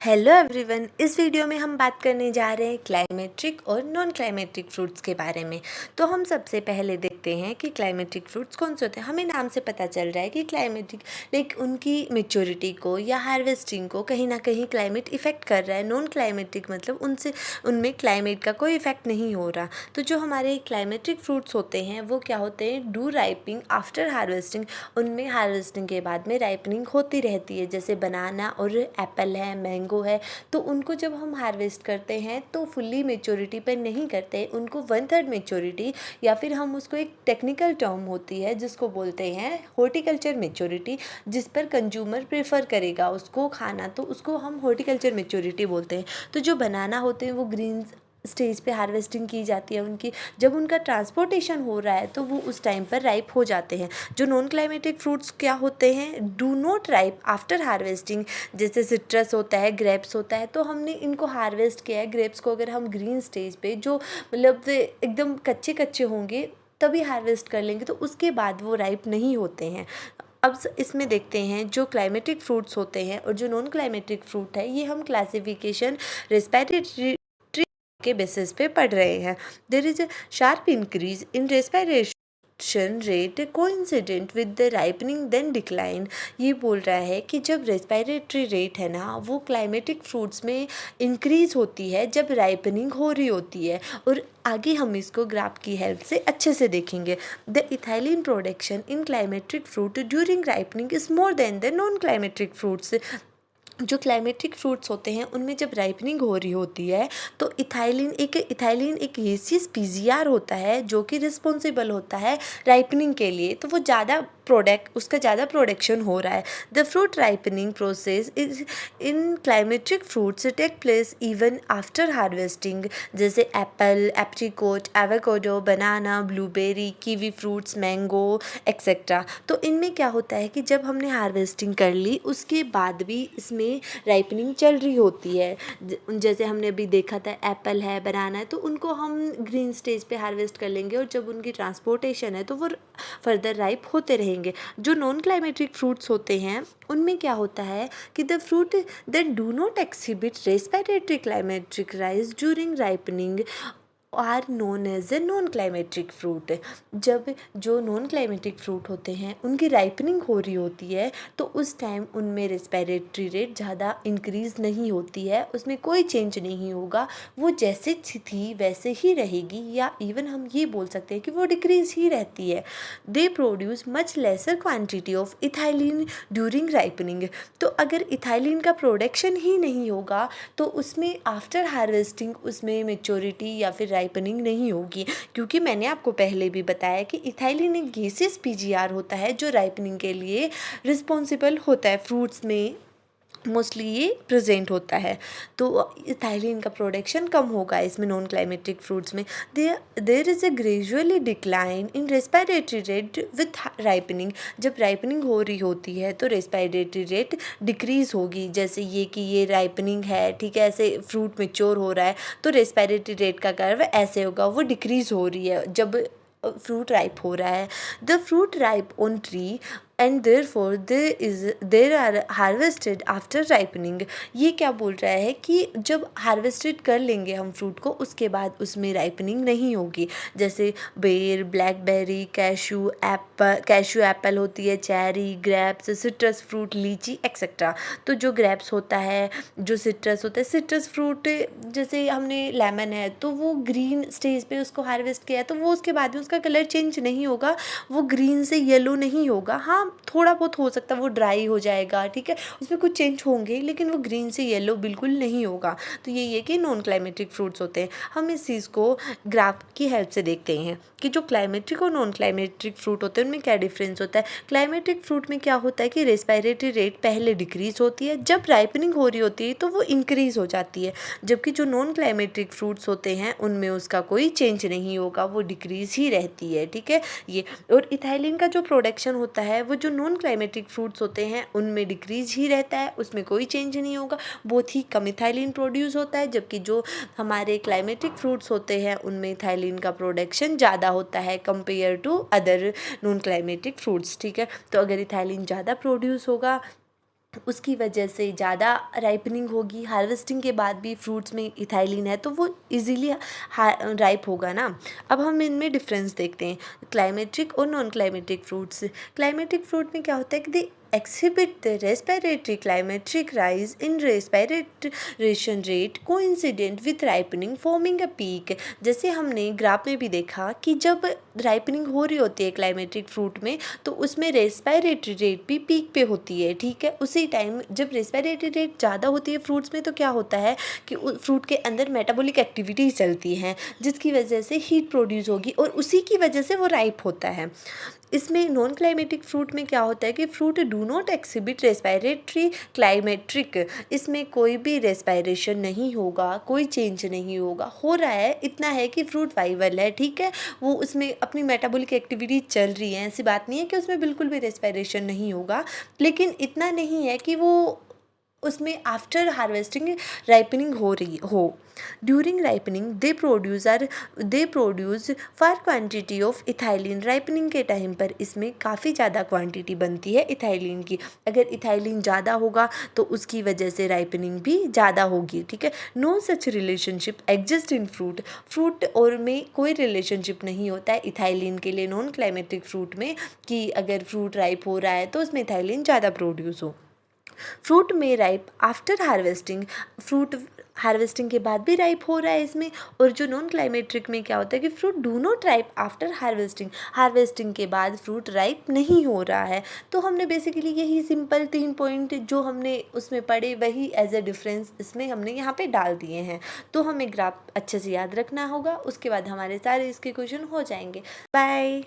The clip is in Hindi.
हेलो एवरीवन, इस वीडियो में हम बात करने जा रहे हैं क्लाइमेट्रिक और नॉन क्लाइमेट्रिक फ्रूट्स के बारे में। तो हम सबसे पहले देखते हैं कि क्लाइमेट्रिक फ्रूट्स कौन से होते हैं। हमें नाम से पता चल रहा है कि क्लाइमेट्रिक लाइक उनकी मेच्योरिटी को या हार्वेस्टिंग को कहीं ना कहीं क्लाइमेट इफ़ेक्ट कर रहा है। नॉन क्लाइमेट्रिक मतलब उनमें क्लाइमेट का कोई इफ़ेक्ट नहीं हो रहा। तो जो हमारे क्लाइमेट्रिक फ्रूट्स होते हैं वो क्या होते हैं, डू राइपिंग आफ्टर हार्वेस्टिंग। उनमें हार्वेस्टिंग के बाद में राइपनिंग होती रहती है। जैसे बनाना और एप्पल है, मैंगो है, तो उनको जब हम हार्वेस्ट करते हैं तो फुल्ली मेच्योरिटी पर नहीं करते, उनको 1/3 मेच्योरिटी या फिर हम उसको एक टेक्निकल टर्म होती है जिसको बोलते हैं हॉर्टिकल्चर मेच्योरिटी, जिस पर कंज्यूमर प्रेफर करेगा उसको खाना, तो उसको हम हॉर्टिकल्चर मेच्योरिटी बोलते हैं। तो जो बनाना होते हैं वो ग्रीन स्टेज पे हार्वेस्टिंग की जाती है उनकी। जब उनका ट्रांसपोर्टेशन हो रहा है तो वो उस टाइम पर राइप हो जाते हैं। जो नॉन क्लाइमेटिक फ्रूट्स क्या होते हैं, do not ripe after harvesting. जैसे सिट्रस होता है, ग्रेप्स होता है, तो हमने इनको हार्वेस्ट किया है। ग्रेप्स को अगर हम ग्रीन स्टेज पे जो मतलब एकदम कच्चे कच्चे होंगे तभी हार्वेस्ट कर लेंगे तो उसके बाद वो राइप नहीं होते हैं। अब इसमें देखते हैं जो क्लाइमेटिक फ्रूट्स होते हैं और जो नॉन क्लाइमेटिक फ्रूट है, ये हम क्लासिफिकेशन रेस्पिरेटरी के बेसिस पे पढ़ रहे हैं। There is a sharp increase in respiration rate coincident with the ripening then decline. ये बोल रहा है कि जब रेस्पिरेटरी रेट है ना, वो क्लाइमेटिक फ्रूट्स में इंक्रीज होती है जब राइपनिंग हो रही होती है। और आगे हम इसको ग्राफ की हेल्प से अच्छे से देखेंगे। The ethylene production in climacteric fruit during ripening is more than the non climacteric fruits. जो क्लाइमेटिक फ्रूट्स होते हैं उनमें जब राइपनिंग हो रही होती है तो इथाइलिन एक गैसियस पीजीआर होता है जो कि रिस्पॉन्सिबल होता है राइपनिंग के लिए। तो वो उसका ज़्यादा प्रोडक्शन हो रहा है। The fruit ripening process is in climacteric fruits take place even after harvesting. जैसे apple, apricot, avocado, banana, blueberry, kiwi fruits, mango etcetera. तो इनमें क्या होता है कि जब हमने हार्वेस्टिंग कर ली उसके बाद भी इसमें राइपनिंग चल रही होती है। जैसे हमने अभी देखा था एप्पल है, बनाना है, तो उनको हम ग्रीन स्टेज पे हार्वेस्ट कर लेंगे और जब उनकी ट्रांसपोर्टेशन है तो वो फर्दर राइप होते रहेंगे। जो नॉन क्लाइमेटिक फ्रूट्स होते हैं उनमें क्या होता है कि the fruit that do not exhibit respiratory climacteric rise during ripening are known as a non climacteric fruit. जब जो नॉन क्लाइमेटिक फ्रूट होते हैं उनकी राइपनिंग हो रही होती है तो उस टाइम उनमें रेस्पिरेटरी रेट ज़्यादा इंक्रीज़ नहीं होती है, उसमें कोई चेंज नहीं होगा, वो जैसे थी वैसे ही रहेगी, या इवन हम ये बोल सकते हैं कि वो डिक्रीज़ ही रहती है। They produce much laser quantity of ethylene during ripening. तो अगर इथाइलिन का प्रोडक्शन ही नहीं होगा तो उसमें आफ्टर हार्वेस्टिंग उसमें मेच्योरिटी या फिर राइपनिंग नहीं होगी, क्योंकि मैंने आपको पहले भी बताया कि इथाइलिन एक गैसियस पीजीआर होता है जो राइपनिंग के लिए रिस्पॉन्सिबल होता है। फ्रूट्स में मोस्टली ये प्रेजेंट होता है, तो इथाइलिन का प्रोडक्शन कम होगा इसमें नॉन क्लाइमेटिक फ्रूट्स में। There is a gradually decline in respiratory rate with ripening. जब राइपनिंग हो रही होती है तो रेस्पिरेटरी रेट डिक्रीज़ होगी। जैसे ये कि ये राइपनिंग है, ठीक है, ऐसे फ्रूट मेच्योर हो रहा है तो रेस्पिरेटरी रेट का कर्व ऐसे होगा, वो डिक्रीज़ हो रही है जब फ्रूट राइप हो रहा है। The fruit ripe on tree and therefore they are harvested after ripening. ये क्या बोल रहा है कि जब हार्वेस्टेड कर लेंगे हम फ्रूट को उसके बाद उसमें राइपनिंग नहीं होगी। जैसे बेर, ब्लैकबेरी, कैशू एप्पल होती है, चेरी, ग्रेप्स, सिट्रस फ्रूट, लीची एक्सेट्रा। तो जो ग्रेप्स होता है, जो सिट्रस होता है, सिट्रस फ्रूट जैसे हमने लेमन है तो वो ग्रीन स्टेज पे उसको हार्वेस्ट किया है तो वो उसके बाद में उसका कलर चेंज नहीं होगा, वो ग्रीन से येलो नहीं होगा। हाँ, थोड़ा बहुत हो सकता है वो ड्राई हो जाएगा, ठीक है, उसमें कुछ चेंज होंगे, लेकिन वो ग्रीन से येलो बिल्कुल नहीं होगा। तो ये कि नॉन क्लाइमेटिक फ्रूट्स होते हैं। हम इस चीज़ को ग्राफ की हेल्प से देखते हैं कि जो क्लाइमेटिक और नॉन क्लाइमेटिक फ्रूट होते हैं उनमें क्या डिफरेंस होता है। क्लाइमेटिक फ्रूट में क्या होता है कि रेस्पिरेटरी रेट पहले डिक्रीज होती है, जब राइपनिंग हो रही होती है तो वो इंक्रीज हो जाती है। जबकि जो नॉन क्लाइमेटिक फ्रूट्स होते हैं उनमें उसका कोई चेंज नहीं होगा, वो डिक्रीज ही रहती है, ठीक है। ये और इथाइलिन का जो प्रोडक्शन होता है वो जो नॉन क्लाइमेटिक फ्रूट्स होते हैं उनमें डिक्रीज ही रहता है, उसमें कोई चेंज नहीं होगा, बहुत ही कम इथाइलिन प्रोड्यूस होता है। जबकि जो हमारे क्लाइमेटिक फ्रूट्स होते हैं उनमें इथाइलिन का प्रोडक्शन ज़्यादा होता है compare to other non climacteric fruits, ठीक है। तो अगर इथाइलिन ज़्यादा प्रोड्यूस होगा उसकी वजह से ज़्यादा राइपनिंग होगी। हार्वेस्टिंग के बाद भी फ्रूट्स में इथाइलिन है तो वो इजीली राइप होगा ना। अब हम इनमें डिफरेंस देखते हैं, क्लाइमेट्रिक और non climacteric fruits. Climacteric fruit में क्या होता है कि दे exhibit the respiratory climatic rise in respiration rate coincident with ripening forming a peak। जैसे हमने ग्राफ में भी देखा कि जब राइपनिंग हो रही होती है क्लाइमेट्रिक फ्रूट में तो उसमें रेस्पिरेटरी रेट भी पीक पे होती है, ठीक है। उसी टाइम जब रेस्पिरेटरी रेट ज़्यादा होती है फ्रूट्स में तो क्या होता है कि फ्रूट के अंदर मेटाबॉलिक एक्टिविटी चलती हैं जिसकी वजह से हीट प्रोड्यूस होगी और उसी की वजह से वो राइप होता है। इसमें नॉन क्लाइमेटिक फ्रूट में क्या होता है कि fruit do not exhibit respiratory climacteric, इसमें कोई भी रेस्पिरेशन नहीं होगा, कोई चेंज नहीं होगा। हो रहा है इतना है कि फ्रूट वाइवल है, ठीक है, वो उसमें अपनी मेटाबॉलिक एक्टिविटी चल रही है, ऐसी बात नहीं है कि उसमें बिल्कुल भी रेस्पिरेशन नहीं होगा, लेकिन इतना नहीं है कि वो उसमें आफ्टर हार्वेस्टिंग राइपनिंग हो रही हो। During ripening they produce far quantity of ethylene. Ripening के टाइम पर इसमें काफ़ी ज़्यादा क्वांटिटी बनती है इथाइलिन की। अगर इथाइलिन ज़्यादा होगा तो उसकी वजह से राइपनिंग भी ज़्यादा होगी, ठीक है। No such relationship exist in fruit और में कोई रिलेशनशिप नहीं होता है इथाइलिन के लिए नॉन क्लाइमेटिक फ्रूट में कि अगर फ्रूट राइप हो रहा है तो उसमें इथाइलिन ज़्यादा प्रोड्यूस हो। फ्रूट में ripe after harvesting, fruit harvesting के बाद भी राइप हो रहा है इसमें। और जो नॉन क्लाइमेट्रिक में क्या होता है कि fruit do not ripe after harvesting के बाद फ्रूट राइप नहीं हो रहा है। तो हमने बेसिकली यही सिंपल 3 पॉइंट जो हमने उसमें पढ़े वही एज अ डिफरेंस इसमें हमने यहाँ पे डाल दिए हैं। तो हमें ग्राफ अच्छे से याद रखना होगा, उसके बाद हमारे सारे इसके क्वेश्चन हो जाएंगे। बाय।